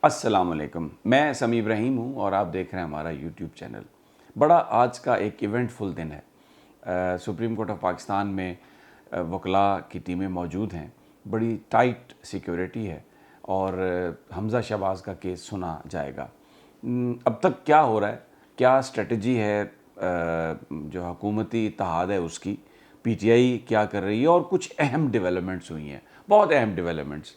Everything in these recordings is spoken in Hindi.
अस्सलाम वालेकुम। मैं समी इब्राहिम हूँ और आप देख रहे हैं हमारा यूट्यूब चैनल। बड़ा आज का एक इवेंटफुल दिन है। सुप्रीम कोर्ट ऑफ पाकिस्तान में वकला की टीमें मौजूद हैं। बड़ी टाइट सिक्योरिटी है और हमज़ा शहबाज का केस सुना जाएगा। अब तक क्या हो रहा है, क्या स्ट्रेटजी है जो हुकूमती इत्तेहाद है उसकी, पीटीआई क्या कर रही है और कुछ अहम डेवलपमेंट्स हुई हैं, बहुत अहम डेवलपमेंट्स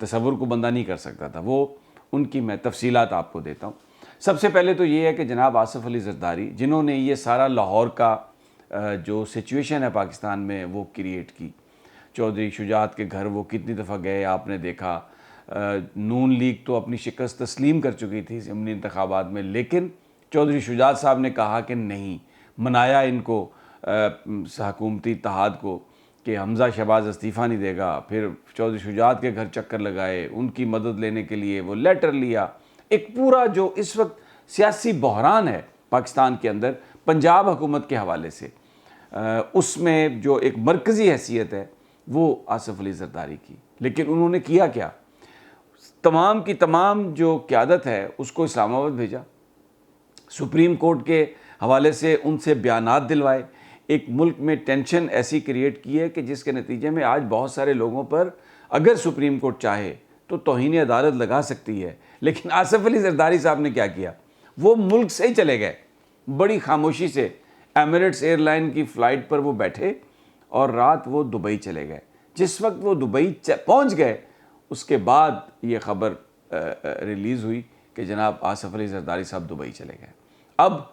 तसव्वुर को बंदा नहीं कर सकता था। वो उनकी मैं तफसीलात आपको देता हूँ। सबसे पहले तो ये है कि जनाब आसिफ अली जरदारी, जिन्होंने ये सारा लाहौर का जो सिचुएशन है पाकिस्तान में वो क्रिएट की, चौधरी शुजात के घर वो कितनी दफ़ा गए आपने देखा। नून लीग तो अपनी शिकस्त तस्लीम कर चुकी थी ज़िमनी इंतखाबात में, लेकिन चौधरी शुजात साहब ने कहा कि नहीं, मनाया इनको हुकूमती इत्तेहाद को कि हमज़ा शहबाज इस्तीफ़ा नहीं देगा। फिर चौधरी शुजात के घर चक्कर लगाए, उनकी मदद लेने के लिए वो लेटर लिया। एक पूरा जो इस वक्त सियासी बहरान है पाकिस्तान के अंदर पंजाब हुकूमत के हवाले से, उसमें जो एक मरकज़ी हैसियत है वो आसिफ अली जरदारी की। लेकिन उन्होंने किया क्या, तमाम की तमाम जो क़यादत है उसको इस्लामाबाद भेजा, सुप्रीम कोर्ट के हवाले से उनसे बयानात दिलवाए, एक मुल्क में टेंशन ऐसी क्रिएट की है कि जिसके नतीजे में आज बहुत सारे लोगों पर अगर सुप्रीम कोर्ट चाहे तो तौहीन अदालत लगा सकती है। लेकिन आसिफ अली जरदारी साहब ने क्या किया, वो मुल्क से ही चले गए बड़ी खामोशी से। एमिरेट्स एयरलाइन की फ़्लाइट पर वो बैठे और रात वो दुबई चले गए। जिस वक्त वो दुबई पहुँच गए उसके बाद ये ख़बर रिलीज़ हुई कि जनाब आसिफ अली जरदारी साहब दुबई चले गए। अब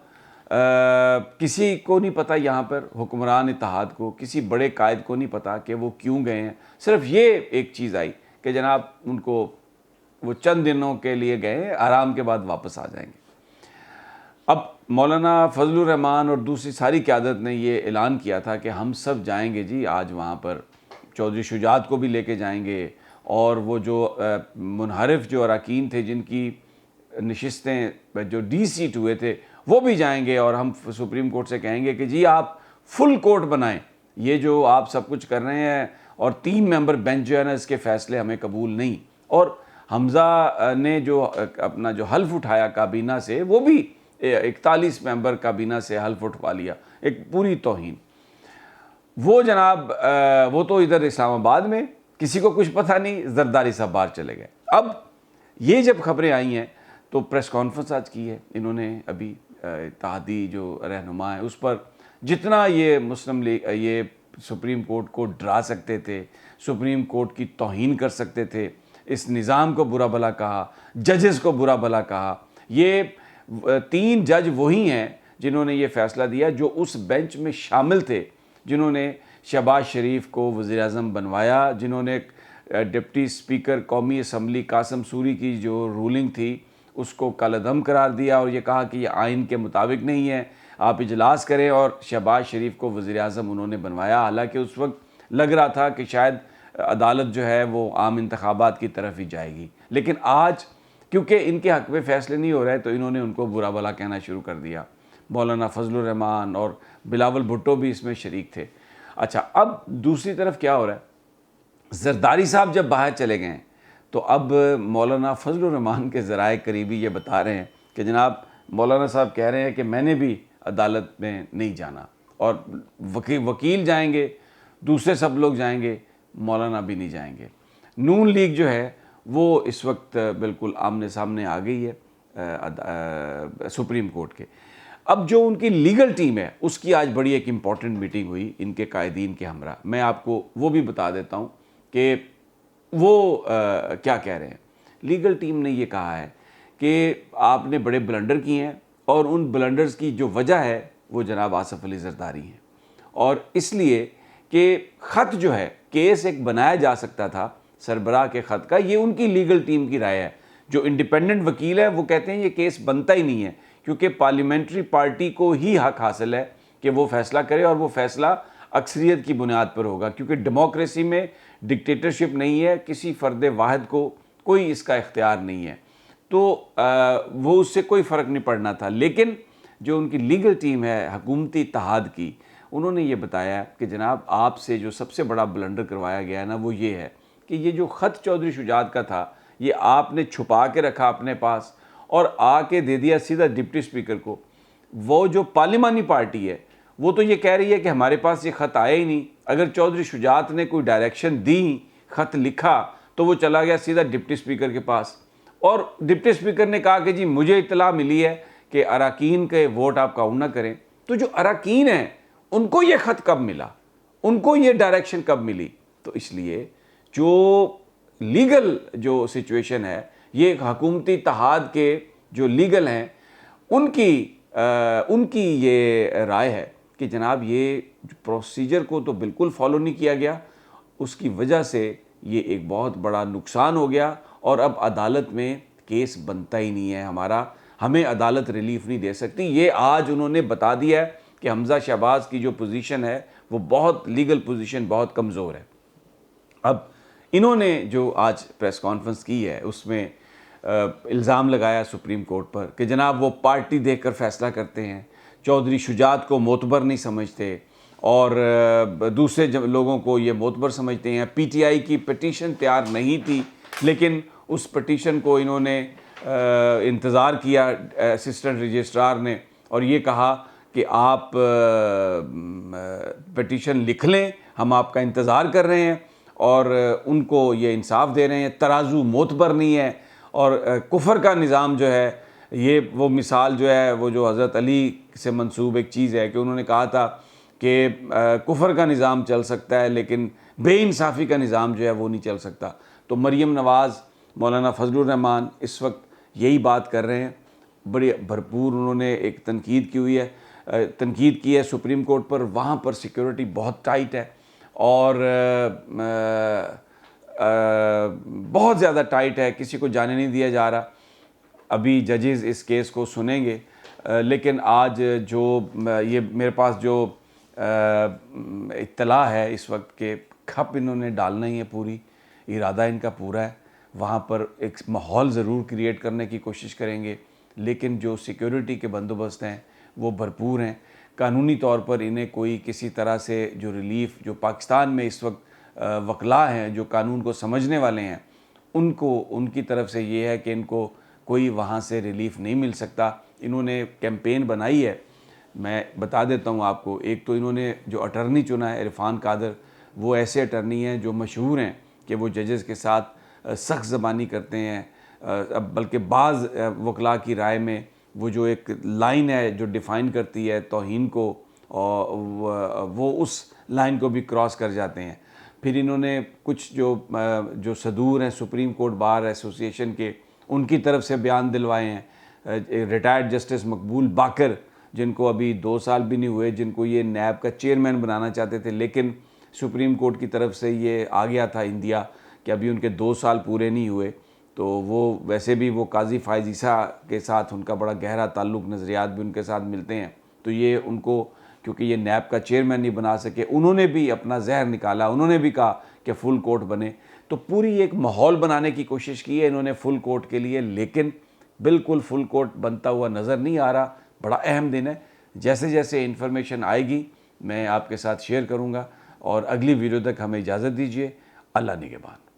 किसी को नहीं पता, यहाँ पर हुक्मरान इत्तेहाद को, किसी बड़े कायद को नहीं पता कि वो क्यों गए हैं। सिर्फ ये एक चीज़ आई कि जनाब उनको वो चंद दिनों के लिए गए, आराम के बाद वापस आ जाएंगे। अब मौलाना फजलुर रहमान और दूसरी सारी क़यादत ने ये ऐलान किया था कि हम सब जाएंगे जी आज वहाँ पर, चौधरी शुजात को भी लेके जाएंगे और वो जो मुनहरिफ जो अरकान थे जिनकी नशिस्तें जो डी-सीट हुए थे वो भी जाएंगे और हम सुप्रीम कोर्ट से कहेंगे कि जी आप फुल कोर्ट बनाएं, ये जो आप सब कुछ कर रहे हैं और 3 मेंबर बेंच जो है ना इसके फ़ैसले हमें कबूल नहीं। और हमज़ा ने जो अपना जो हल्फ उठाया काबीना से, वो भी 41 मेंबर काबीना से हल्फ उठवा लिया, एक पूरी तौहीन। वो जनाब वो तो इधर इस्लामाबाद में, किसी को कुछ पता नहीं, जरदारी साहब बाहर चले गए। अब ये जब खबरें आई हैं तो प्रेस कॉन्फ्रेंस आज की है इन्होंने, अभी इत्तेहादी जो रहनुमा है उस पर जितना ये मुस्लिम लीग ये सुप्रीम कोर्ट को डरा सकते थे, सुप्रीम कोर्ट की तौहीन कर सकते थे, इस निज़ाम को बुरा भला कहा, जजेस को बुरा भला कहा। ये 3 जज वही हैं जिन्होंने ये फ़ैसला दिया जो उस बेंच में शामिल थे, जिन्होंने शहबाज शरीफ को वज़ीर-ए-आज़म बनवाया, जिन्होंने डिप्टी स्पीकर कौमी असम्बली कासिम सूरी की जो रूलिंग थी उसको कलअदम करार दिया और ये कहा कि ये आइन के मुताबिक नहीं है, आप इजलास करें। और शहबाज शरीफ को वज़ीर-ए-आज़म उन्होंने बनवाया, हालांकि उस वक्त लग रहा था कि शायद अदालत जो है वो आम इंतखाबात की तरफ ही जाएगी। लेकिन आज क्योंकि इनके हक़ में फ़ैसले नहीं हो रहे तो इन्होंने उनको बुरा भला कहना शुरू कर दिया। मौलाना फजलुर रहमान और बिलावल भुट्टो भी इसमें शरीक थे। अच्छा, अब दूसरी तरफ क्या हो रहा है, जरदारी साहब जब बाहर चले गए हैं तो अब मौलाना फजलुर रहमान के ज़राए करीबी ये बता रहे हैं कि जनाब मौलाना साहब कह रहे हैं कि मैंने भी अदालत में नहीं जाना और वकील जाएंगे, दूसरे सब लोग जाएंगे, मौलाना भी नहीं जाएंगे। नून लीग जो है वो इस वक्त बिल्कुल आमने सामने आ गई है सुप्रीम कोर्ट के। अब जो उनकी लीगल टीम है उसकी आज बड़ी एक इम्पॉर्टेंट मीटिंग हुई इनके कायदीन के हमरा। मैं आपको वो भी बता देता हूँ कि वो क्या कह रहे हैं। लीगल टीम ने ये कहा है कि आपने बड़े ब्लंडर किए हैं और उन ब्लंडर्स की जो वजह है वो जनाब आसिफ अली जरदारी हैं, और इसलिए कि ख़त जो है, केस एक बनाया जा सकता था सरबराह के ख़त का, ये उनकी लीगल टीम की राय है। जो इंडिपेंडेंट वकील है वो कहते हैं ये केस बनता ही नहीं है, क्योंकि पार्लियामेंट्री पार्टी को ही हक़ हासिल है कि वो फ़ैसला करे और वो फ़ैसला अक्सरियत की बुनियाद पर होगा, क्योंकि डेमोक्रेसी में डिक्टेटरशिप नहीं है, किसी फ़र्द वाहिद को कोई इसका इख्तियार नहीं है, तो वो उससे कोई फ़र्क नहीं पड़ना था। लेकिन जो उनकी लीगल टीम है हुकूमती इत्तेहाद की, उन्होंने ये बताया कि जनाब आपसे जो सबसे बड़ा ब्लंडर करवाया गया है ना वो ये है कि ये जो ख़त चौधरी शुजात का था ये आपने छुपा के रखा अपने पास और आके दे दिया सीधा डिप्टी स्पीकर को। वो जो पार्लिमानी पार्टी है वो तो ये कह रही है कि हमारे पास ये ख़त आया ही नहीं। अगर चौधरी शुजात ने कोई डायरेक्शन दी, ख़त लिखा, तो वो चला गया सीधा डिप्टी स्पीकर के पास और डिप्टी स्पीकर ने कहा कि जी मुझे इत्तला मिली है कि अरकान के वोट आप काउंट ना करें। तो जो अरकान हैं उनको ये ख़त कब मिला, उनको ये डायरेक्शन कब मिली? तो इसलिए जो लीगल जो सिचुएशन है, ये हुकूमती इत्तेहाद के जो लीगल हैं उनकी ये राय है कि जनाब ये प्रोसीजर को तो बिल्कुल फॉलो नहीं किया गया, उसकी वजह से ये एक बहुत बड़ा नुकसान हो गया और अब अदालत में केस बनता ही नहीं है हमारा, हमें अदालत रिलीफ नहीं दे सकती। ये आज उन्होंने बता दिया है कि हमज़ा शहबाज की जो पोजीशन है वो बहुत लीगल पोजीशन बहुत कमज़ोर है। अब इन्होंने जो आज प्रेस कॉन्फ्रेंस की है उसमें इल्ज़ाम लगाया सुप्रीम कोर्ट पर कि जनाब वो पार्टी देखकर फ़ैसला करते हैं, चौधरी शुजात को मोतबर नहीं समझते और दूसरे लोगों को ये मोतबर समझते हैं। पीटीआई की पिटीशन तैयार नहीं थी, लेकिन उस पिटीशन को इन्होंने इंतज़ार किया असिस्टेंट रजिस्ट्रार ने और ये कहा कि आप पिटीशन लिख लें, हम आपका इंतज़ार कर रहे हैं और उनको ये इंसाफ दे रहे हैं। तराजू मोतबर नहीं है और कुफर का निज़ाम जो है, ये वो मिसाल जो है वो जो हज़रत अली से मंसूब एक चीज़ है कि उन्होंने कहा था कि कुफर का निज़ाम चल सकता है लेकिन बेइंसाफ़ी का निज़ाम जो है वो नहीं चल सकता। तो मरीम नवाज़, मौलाना फजलुर रहमान इस वक्त यही बात कर रहे हैं। बड़ी भरपूर उन्होंने एक तनकीद की है सुप्रीम कोर्ट पर। वहाँ पर सिक्योरिटी बहुत टाइट है और बहुत ज़्यादा टाइट है, किसी को जाने नहीं दिया जा रहा। अभी जजेस इस केस को सुनेंगे, लेकिन आज जो ये मेरे पास जो इत्तला है इस वक्त के खप इन्होंने डालना ही है, पूरी इरादा इनका पूरा है। वहाँ पर एक माहौल ज़रूर क्रिएट करने की कोशिश करेंगे, लेकिन जो सिक्योरिटी के बंदोबस्त हैं वो भरपूर हैं। कानूनी तौर पर इन्हें कोई किसी तरह से जो रिलीफ़ जो पाकिस्तान में इस वक्त वकला हैं जो कानून को समझने वाले हैं उनको उनकी तरफ से ये है कि इनको कोई वहाँ से रिलीफ़ नहीं मिल सकता। इन्होंने कैंपेन बनाई है, मैं बता देता हूँ आपको। एक तो इन्होंने जो अटर्नी चुना है इरफान कादर, वो ऐसे अटर्नी हैं जो मशहूर हैं कि वो जजेस के साथ सख्त ज़बानी करते हैं। अब बल्कि बाज़ वकला की राय में वो जो एक लाइन है जो डिफ़ाइन करती है तौहीन को, और वो उस लाइन को भी क्रॉस कर जाते हैं। फिर इन्होंने कुछ जो सदूर हैं सुप्रीम कोर्ट बार एसोसिएशन के, उनकी तरफ से बयान दिलवाए हैं। रिटायर्ड जस्टिस मकबूल बाकर, जिनको अभी 2 साल भी नहीं हुए, जिनको ये नैब का चेयरमैन बनाना चाहते थे, लेकिन सुप्रीम कोर्ट की तरफ से ये आ गया था इंदिया कि अभी उनके 2 साल पूरे नहीं हुए। तो वो वैसे भी वो काजी फ़ायज़ ईसा के साथ उनका बड़ा गहरा ताल्लुक़, नज़रियात भी उनके साथ मिलते हैं। तो ये उनको, क्योंकि ये नैब का चेयरमैन नहीं बना सके, उन्होंने भी अपना जहर निकाला, उन्होंने भी कहा कि फुल कोर्ट बने। तो पूरी एक माहौल बनाने की कोशिश की है इन्होंने फुल कोर्ट के लिए, लेकिन बिल्कुल फुल कोर्ट बनता हुआ नज़र नहीं आ रहा। बड़ा अहम दिन है, जैसे जैसे इन्फॉर्मेशन आएगी मैं आपके साथ शेयर करूँगा। और अगली वीडियो तक हमें इजाज़त दीजिए। अल्लाह निगहबान।